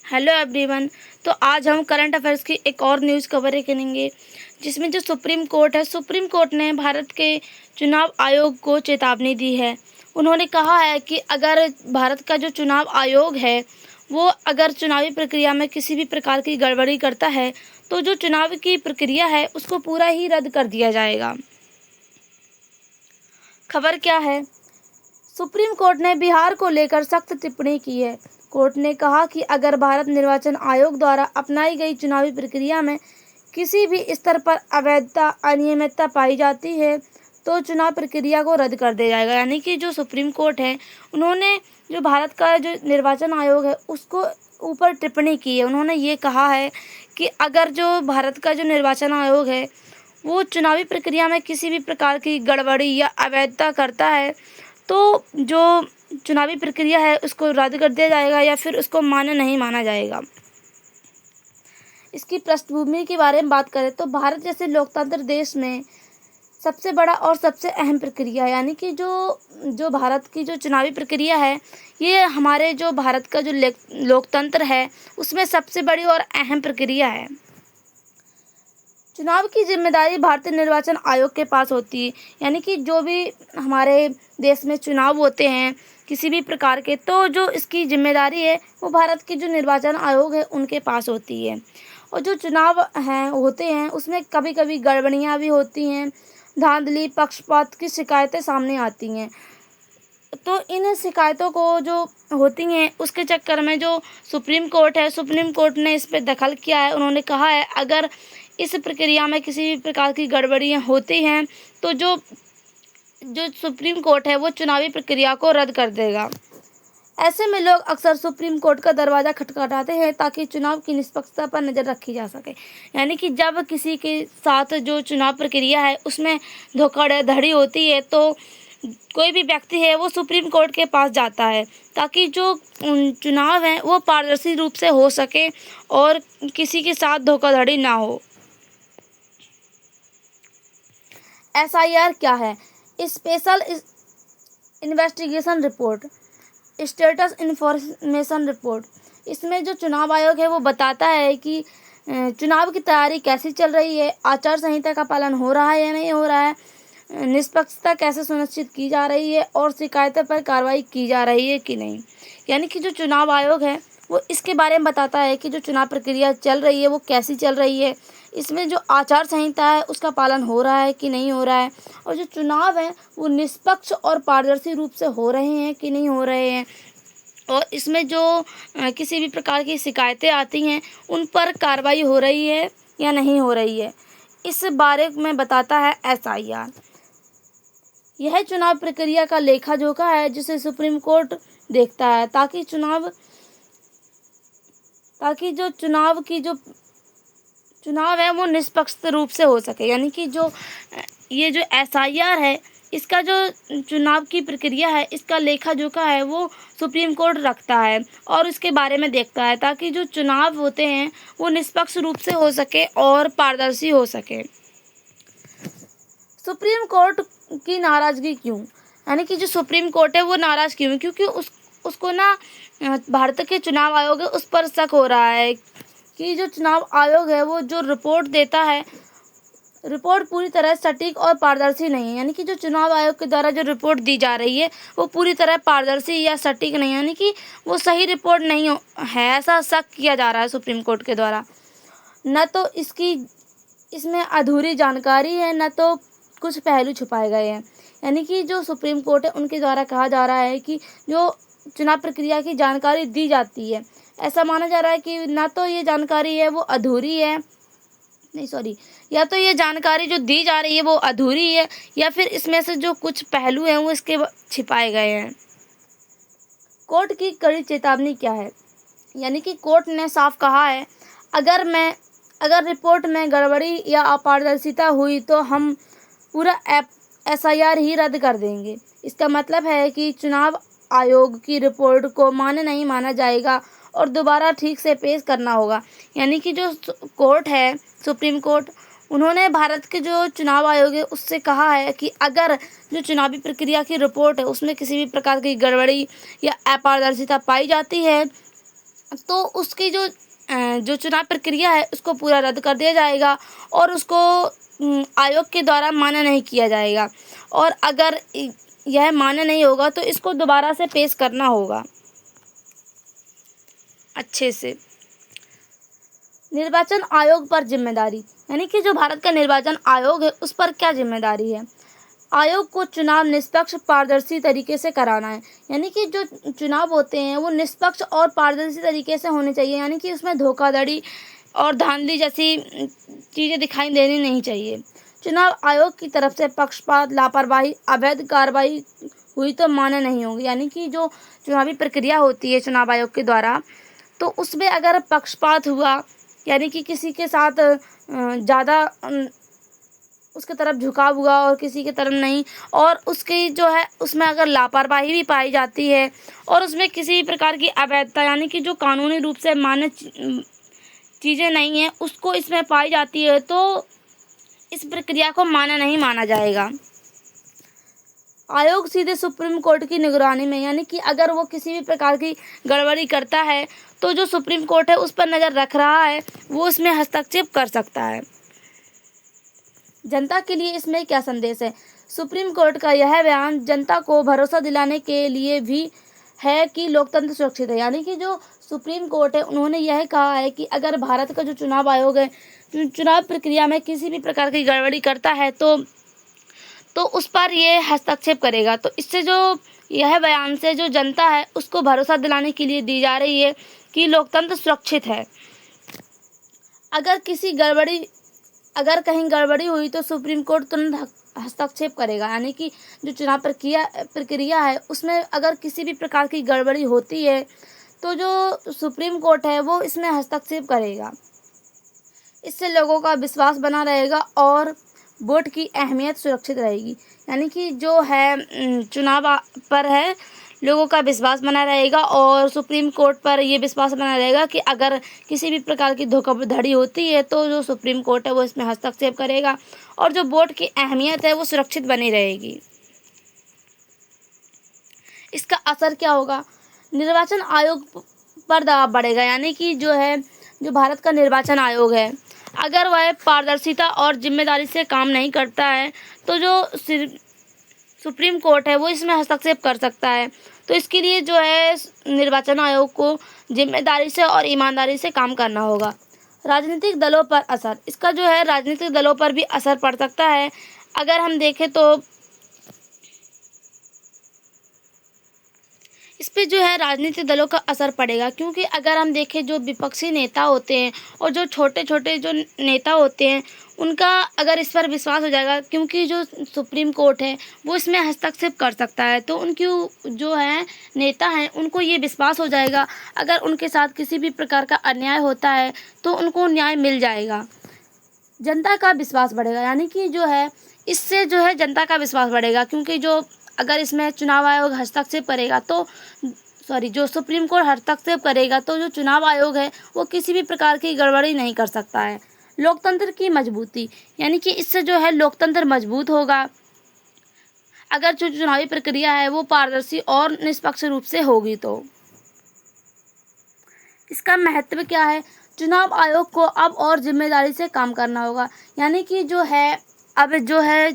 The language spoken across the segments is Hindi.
Hello everyone. तो आज हम करंट अफेयर्स की एक और न्यूज़ कवर करेंगे, जिसमें जो सुप्रीम कोर्ट ने भारत के चुनाव आयोग को चेतावनी दी है। उन्होंने कहा है कि अगर भारत का जो चुनाव आयोग है वो अगर चुनावी प्रक्रिया में किसी भी प्रकार की गड़बड़ी करता है तो जो चुनाव की प्रक्रिया है उसको पूरा ही रद्द कर दिया जाएगा। खबर क्या है? सुप्रीम कोर्ट ने बिहार को लेकर सख्त टिप्पणी की है। कोर्ट ने कहा कि अगर भारत निर्वाचन आयोग द्वारा अपनाई गई चुनावी प्रक्रिया में किसी भी स्तर पर अवैधता, अनियमितता पाई जाती है तो चुनाव प्रक्रिया को रद्द कर दिया जाएगा। यानी कि जो सुप्रीम कोर्ट है, उन्होंने जो भारत का जो निर्वाचन आयोग है उसको ऊपर टिप्पणी की है। उन्होंने ये कहा है कि अगर जो भारत का जो निर्वाचन आयोग है वो चुनावी प्रक्रिया में किसी भी प्रकार की गड़बड़ी या अवैधता करता है तो जो चुनावी प्रक्रिया है उसको रद्द कर दिया जाएगा या फिर उसको मान्य नहीं माना जाएगा। इसकी पृष्ठभूमि के बारे में बात करें तो भारत जैसे लोकतंत्र देश में सबसे बड़ा और सबसे अहम प्रक्रिया यानी कि जो भारत की जो चुनावी प्रक्रिया है, ये हमारे जो भारत का जो लोकतंत्र है उसमें सबसे बड़ी और अहम प्रक्रिया है। चुनाव की जिम्मेदारी भारतीय निर्वाचन आयोग के पास होती है। यानी कि जो भी हमारे देश में चुनाव होते हैं किसी भी प्रकार के, तो जो इसकी जिम्मेदारी है वो भारत के जो निर्वाचन आयोग है उनके पास होती है। और जो चुनाव हैं होते हैं उसमें कभी कभी गड़बड़ियाँ भी होती हैं, धांधली, पक्षपात की शिकायतें सामने आती हैं। तो इन शिकायतों को जो होती हैं उसके चक्कर में जो सुप्रीम कोर्ट ने इस पर दखल किया है। उन्होंने कहा है अगर इस प्रक्रिया में किसी भी प्रकार की गड़बड़ियाँ होती हैं तो जो सुप्रीम कोर्ट है वो चुनावी प्रक्रिया को रद्द कर देगा। ऐसे में लोग अक्सर सुप्रीम कोर्ट का दरवाज़ा खटखटाते हैं ताकि चुनाव की निष्पक्षता पर नज़र रखी जा सके। यानी कि जब किसी के साथ जो चुनाव प्रक्रिया है उसमें धोखाधड़ी होती है तो कोई भी व्यक्ति है वो सुप्रीम कोर्ट के पास जाता है ताकि जो चुनाव है वो पारदर्शी रूप से हो सके और किसी के साथ धोखाधड़ी ना हो। SIR क्या है? Special investigation report, status information report. इसमें जो चुनाव आयोग है वो बताता है कि चुनाव की तैयारी कैसी चल रही है, आचार संहिता का पालन हो रहा है या नहीं हो रहा है, निष्पक्षता कैसे सुनिश्चित की जा रही है और शिकायतों पर कार्रवाई की जा रही है कि नहीं। यानी कि जो चुनाव आयोग है वो इसके बारे में बताता है कि जो चुनाव प्रक्रिया चल रही है वो कैसी चल रही है, इसमें जो आचार संहिता है उसका पालन हो रहा है कि नहीं हो रहा है, और जो चुनाव है वो निष्पक्ष और पारदर्शी रूप से हो रहे हैं कि नहीं हो रहे हैं, और इसमें जो किसी भी प्रकार की शिकायतें आती हैं उन पर कार्रवाई हो रही है या नहीं हो रही है। इस बारे में बताता है SIR। यह चुनाव प्रक्रिया का लेखा जोखा है जिसे सुप्रीम कोर्ट देखता है ताकि जो चुनाव है वो निष्पक्ष रूप से हो सके। यानी कि ये जो SIR है इसका जो चुनाव की प्रक्रिया है इसका लेखा जोखा है वो सुप्रीम कोर्ट रखता है और इसके बारे में देखता है ताकि जो चुनाव होते हैं वो निष्पक्ष रूप से हो सके और पारदर्शी हो सके। सुप्रीम कोर्ट की नाराज़गी क्यों? यानी कि जो सुप्रीम कोर्ट है वो नाराज़ क्यों? क्योंकि उसको ना भारत के चुनाव आयोग है उस पर शक हो रहा है कि जो चुनाव आयोग है वो जो रिपोर्ट देता है, रिपोर्ट पूरी तरह सटीक और पारदर्शी नहीं है। यानी कि जो चुनाव आयोग के द्वारा जो रिपोर्ट दी जा रही है वो पूरी तरह पारदर्शी या सटीक नहीं, यानी कि वो सही रिपोर्ट नहीं है, ऐसा शक किया जा रहा है सुप्रीम कोर्ट के द्वारा। न तो इसमें अधूरी जानकारी है, न तो कुछ पहलू छुपाए गए हैं। यानी कि जो सुप्रीम कोर्ट है उनके द्वारा कहा जा रहा है कि जो चुनाव प्रक्रिया की जानकारी दी जाती है, ऐसा माना जा रहा है कि ना तो ये जानकारी है वो अधूरी है, या तो ये जानकारी जो दी जा रही है वो अधूरी है या फिर इसमें से जो कुछ पहलू हैं वो इसके छिपाए गए हैं। कोर्ट की कड़ी चेतावनी क्या है? यानी कि कोर्ट ने साफ कहा है अगर रिपोर्ट में गड़बड़ी या अपारदर्शिता हुई तो हम पूरा SIR ही रद्द कर देंगे। इसका मतलब है कि चुनाव आयोग की रिपोर्ट को मान्य नहीं माना जाएगा और दोबारा ठीक से पेश करना होगा। यानी कि जो कोर्ट है, सुप्रीम कोर्ट, उन्होंने भारत के जो चुनाव आयोग है उससे कहा है कि अगर जो चुनावी प्रक्रिया की रिपोर्ट है उसमें किसी भी प्रकार की गड़बड़ी या अपारदर्शिता पाई जाती है तो उसकी जो चुनाव प्रक्रिया है उसको पूरा रद्द कर दिया जाएगा और उसको आयोग के द्वारा मान्य नहीं किया जाएगा। और अगर यह मान्य नहीं होगा तो इसको दोबारा से पेश करना होगा अच्छे से। निर्वाचन आयोग पर जिम्मेदारी, यानी कि जो भारत का निर्वाचन आयोग है उस पर क्या जिम्मेदारी है। आयोग को चुनाव निष्पक्ष पारदर्शी तरीके से कराना है, यानी कि जो चुनाव होते हैं वो निष्पक्ष और पारदर्शी तरीके से होने चाहिए, यानी कि उसमें धोखाधड़ी और धांधली जैसी चीज़ें दिखाई देनी नहीं चाहिए। चुनाव आयोग की तरफ से पक्षपात, लापरवाही, अवैध कार्रवाई हुई तो मान्य नहीं होगी, यानी कि जो चुनावी प्रक्रिया होती है चुनाव आयोग के द्वारा तो उसमें अगर पक्षपात हुआ, यानी कि किसी के साथ ज़्यादा उसके तरफ झुकाव हुआ और किसी की तरफ नहीं, और उसकी जो है उसमें अगर लापरवाही भी पाई जाती है और उसमें किसी प्रकार की अवैधता, यानी कि जो कानूनी रूप से मान्य चीज़ें नहीं हैं उसको इसमें पाई जाती है तो इस प्रक्रिया को मान्य नहीं माना जाएगा। आयोग सीधे सुप्रीम कोर्ट की निगरानी में, यानी कि अगर वो किसी भी प्रकार की गड़बड़ी करता है तो जो सुप्रीम कोर्ट है उस पर नज़र रख रहा है वो इसमें हस्तक्षेप कर सकता है। जनता के लिए इसमें क्या संदेश है। सुप्रीम कोर्ट का यह बयान जनता को भरोसा दिलाने के लिए भी है कि लोकतंत्र सुरक्षित है, यानी कि जो सुप्रीम कोर्ट है उन्होंने यह कहा है कि अगर भारत का जो चुनाव आयोग है चुनाव प्रक्रिया में किसी भी प्रकार की गड़बड़ी करता है तो उस पर ये हस्तक्षेप करेगा। तो इससे जो यह बयान से जो जनता है उसको भरोसा दिलाने के लिए दी जा रही है कि लोकतंत्र सुरक्षित है। अगर कहीं गड़बड़ी हुई तो सुप्रीम कोर्ट तुरंत हस्तक्षेप करेगा, यानी कि जो चुनाव प्रक्रिया है उसमें अगर किसी भी प्रकार की गड़बड़ी होती है तो जो सुप्रीम कोर्ट है वो इसमें हस्तक्षेप करेगा। इससे लोगों का विश्वास बना रहेगा और वोट की अहमियत सुरक्षित रहेगी, यानी कि जो है चुनाव पर है लोगों का विश्वास बना रहेगा और सुप्रीम कोर्ट पर ये विश्वास बना रहेगा कि अगर किसी भी प्रकार की धोखाधड़ी होती है तो जो सुप्रीम कोर्ट है वो इसमें हस्तक्षेप करेगा और जो वोट की अहमियत है वो सुरक्षित बनी रहेगी। इसका असर क्या होगा। निर्वाचन आयोग पर दबाव बढ़ेगा, यानी कि जो भारत का निर्वाचन आयोग है अगर वह पारदर्शिता और जिम्मेदारी से काम नहीं करता है तो जो सुप्रीम कोर्ट है वो इसमें हस्तक्षेप कर सकता है। तो इसके लिए जो है निर्वाचन आयोग को जिम्मेदारी से और ईमानदारी से काम करना होगा। राजनीतिक दलों पर असर, इसका जो है राजनीतिक दलों पर भी असर पड़ सकता है। अगर हम देखें तो इस पे जो है राजनीतिक दलों का असर पड़ेगा, क्योंकि अगर हम देखें जो विपक्षी नेता होते हैं और जो छोटे छोटे जो नेता होते हैं उनका अगर इस पर विश्वास हो जाएगा, क्योंकि जो सुप्रीम कोर्ट है वो इसमें हस्तक्षेप कर सकता है, तो उनकी जो है नेता हैं उनको ये विश्वास हो जाएगा अगर उनके साथ किसी भी प्रकार का अन्याय होता है तो उनको न्याय मिल जाएगा। जनता का विश्वास बढ़ेगा, यानी कि जो है इससे जो है जनता का विश्वास बढ़ेगा, क्योंकि जो अगर इसमें चुनाव आयोग हस्तक्षेप करेगा तो जो सुप्रीम कोर्ट हस्तक्षेप करेगा तो जो चुनाव आयोग है वो किसी भी प्रकार की गड़बड़ी नहीं कर सकता है। लोकतंत्र की मजबूती, यानी कि इससे जो है लोकतंत्र मजबूत होगा अगर जो चुनावी प्रक्रिया है वो पारदर्शी और निष्पक्ष रूप से होगी। तो इसका महत्व क्या है। चुनाव आयोग को अब और जिम्मेदारी से काम करना होगा, यानी कि जो है अब जो है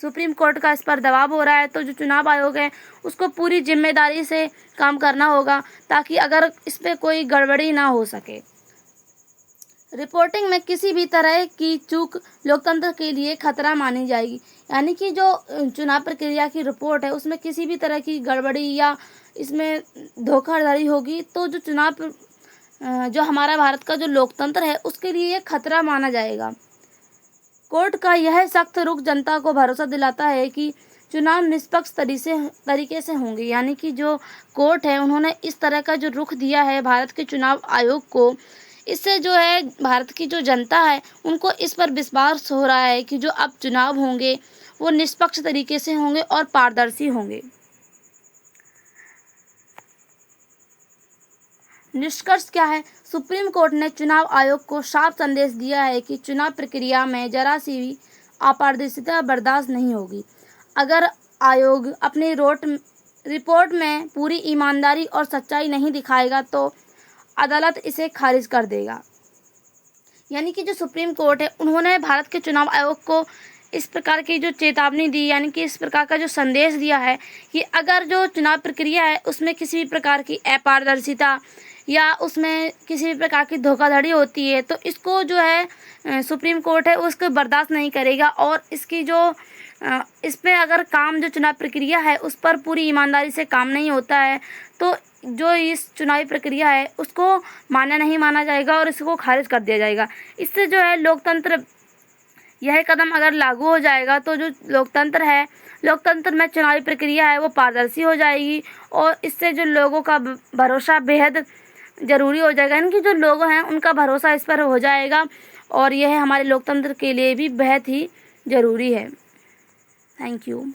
सुप्रीम कोर्ट का इस पर दबाव हो रहा है तो जो चुनाव आयोग है उसको पूरी जिम्मेदारी से काम करना होगा ताकि अगर इस पर कोई गड़बड़ी ना हो सके। रिपोर्टिंग में किसी भी तरह की चूक लोकतंत्र के लिए खतरा मानी जाएगी, यानी कि जो चुनाव प्रक्रिया की रिपोर्ट है उसमें किसी भी तरह की गड़बड़ी या इसमें धोखाधड़ी होगी तो जो हमारा भारत का जो लोकतंत्र है उसके लिए ये खतरा माना जाएगा। कोर्ट का यह सख्त रुख जनता को भरोसा दिलाता है कि चुनाव निष्पक्ष तरीके से होंगे, यानी कि जो कोर्ट है उन्होंने इस तरह का जो रुख दिया है भारत के चुनाव आयोग को, इससे जो है भारत की जो जनता है उनको इस पर विश्वास हो रहा है कि जो अब चुनाव होंगे वो निष्पक्ष तरीके से होंगे और पारदर्शी होंगे। निष्कर्ष क्या है। सुप्रीम कोर्ट ने चुनाव आयोग को साफ संदेश दिया है कि चुनाव प्रक्रिया में जरा सी भी अपारदर्शिता बर्दाश्त नहीं होगी। अगर आयोग अपनी रिपोर्ट में पूरी ईमानदारी और सच्चाई नहीं दिखाएगा तो अदालत इसे खारिज कर देगा। यानी कि जो सुप्रीम कोर्ट है उन्होंने भारत के चुनाव आयोग को इस प्रकार की जो चेतावनी दी, यानी कि इस प्रकार का जो संदेश दिया है कि अगर जो चुनाव प्रक्रिया है उसमें किसी भी प्रकार की अपारदर्शिता या उसमें किसी भी प्रकार की धोखाधड़ी होती है तो इसको जो है सुप्रीम कोर्ट है उसको बर्दाश्त नहीं करेगा, और इसकी जो इस पे अगर काम जो चुनाव प्रक्रिया है उस पर पूरी ईमानदारी से काम नहीं होता है तो जो इस चुनावी प्रक्रिया है उसको मान्य नहीं माना जाएगा और इसको खारिज कर दिया जाएगा। इससे जो है लोकतंत्र, यह कदम अगर लागू हो जाएगा तो जो लोकतंत्र है, लोकतंत्र में चुनावी प्रक्रिया है वो पारदर्शी हो जाएगी और इससे जो लोगों का भरोसा बेहद ज़रूरी हो जाएगा, यानी कि जो लोग हैं उनका भरोसा इस पर हो जाएगा और यह हमारे लोकतंत्र के लिए भी बेहद ही ज़रूरी है। Thank you.